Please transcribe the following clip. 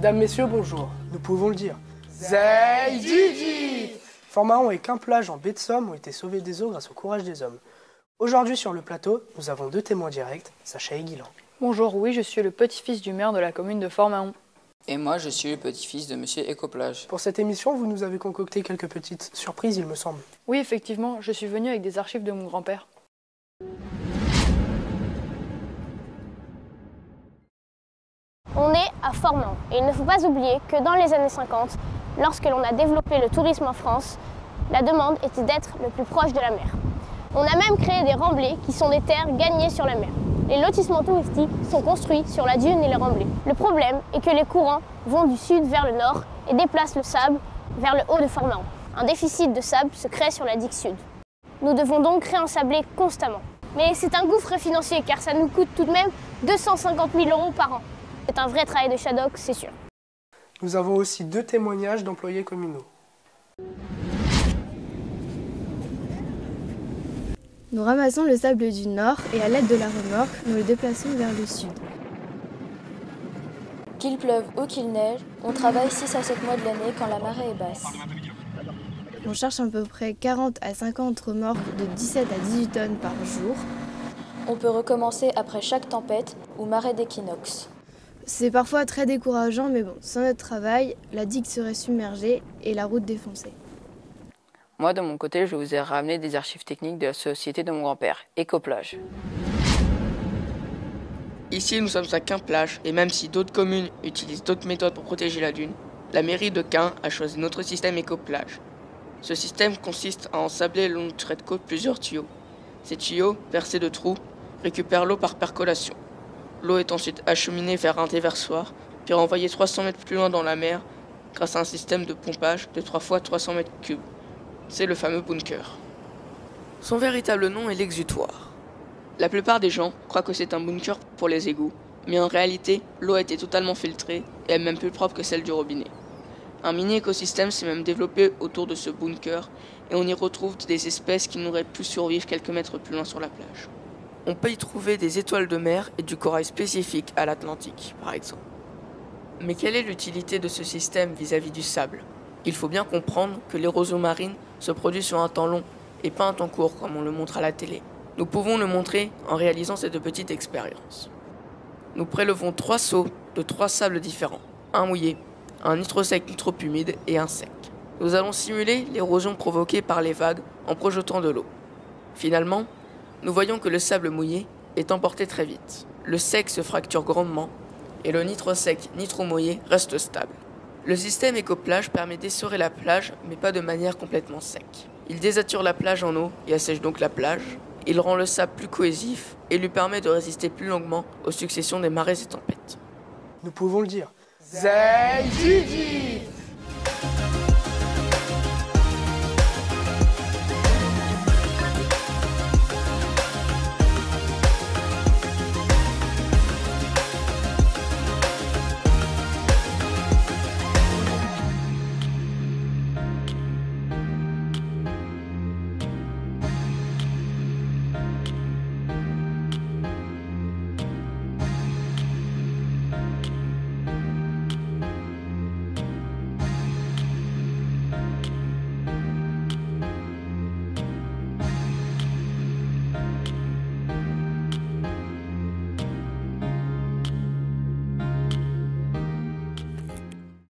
Mesdames, Messieurs, bonjour. Nous pouvons le dire. Zey Gigi! Fort-Mahon et Quimplage en baie de Somme ont été sauvés des eaux grâce au courage des hommes. Aujourd'hui sur le plateau, nous avons deux témoins directs, Sacha et Guilan. Bonjour, oui, je suis le petit-fils du maire de la commune de Fort-Mahon. Et moi, je suis le petit-fils de Monsieur Écoplage. Pour cette émission, vous nous avez concocté quelques petites surprises, il me semble. Oui, effectivement, je suis venu avec des archives de mon grand-père. On est à Fort-Mahon et il ne faut pas oublier que dans les années 50, lorsque l'on a développé le tourisme en France, la demande était d'être le plus proche de la mer. On a même créé des remblais qui sont des terres gagnées sur la mer. Les lotissements touristiques sont construits sur la dune et les remblais. Le problème est que les courants vont du sud vers le nord et déplacent le sable vers le haut de Fort-Mahon. Un déficit de sable se crée sur la digue sud. Nous devons donc réensabler constamment. Mais c'est un gouffre financier car ça nous coûte tout de même 250 000 € par an. C'est un vrai travail de Shadok, c'est sûr. Nous avons aussi deux témoignages d'employés communaux. Nous ramassons le sable du nord et à l'aide de la remorque, nous le déplaçons vers le sud. Qu'il pleuve ou qu'il neige, on travaille 6 à 7 mois de l'année quand la marée est basse. On cherche à peu près 40 à 50 remorques de 17 à 18 tonnes par jour. On peut recommencer après chaque tempête ou marée d'équinoxe. C'est parfois très décourageant, mais bon, sans notre travail, la digue serait submergée et la route défoncée. Moi, de mon côté, je vous ai ramené des archives techniques de la société de mon grand-père, Écoplage. Ici, nous sommes à Quimplage, et même si d'autres communes utilisent d'autres méthodes pour protéger la dune, la mairie de Quim a choisi notre système Écoplage. Ce système consiste à ensabler le long du trait de côte plusieurs tuyaux. Ces tuyaux, percés de trous, récupèrent l'eau par percolation. L'eau est ensuite acheminée vers un déversoir, puis renvoyée 300 mètres plus loin dans la mer grâce à un système de pompage de 3 fois 300 mètres cubes. C'est le fameux bunker. Son véritable nom est l'exutoire. La plupart des gens croient que c'est un bunker pour les égouts, mais en réalité, l'eau a été totalement filtrée et est même plus propre que celle du robinet. Un mini-écosystème s'est même développé autour de ce bunker et on y retrouve des espèces qui n'auraient pu survivre quelques mètres plus loin sur la plage. On peut y trouver des étoiles de mer et du corail spécifique à l'Atlantique, par exemple. Mais quelle est l'utilité de ce système vis-à-vis du sable ? Il faut bien comprendre que l'érosion marine se produit sur un temps long et pas un temps court comme on le montre à la télé. Nous pouvons le montrer en réalisant cette petite expérience. Nous prélevons 3 seaux de 3 sables différents, un mouillé, un nitrosec nitropumide et un sec. Nous allons simuler l'érosion provoquée par les vagues en projetant de l'eau. Finalement, nous voyons que le sable mouillé est emporté très vite. Le sec se fracture grandement et le nitrosec nitro-mouillé reste stable. Le système Écoplage permet d'essorer la plage, mais pas de manière complètement sec. Il désature la plage en eau et assèche donc la plage. Il rend le sable plus cohésif et lui permet de résister plus longuement aux successions des marées et tempêtes. Nous pouvons le dire. Zey Gigi!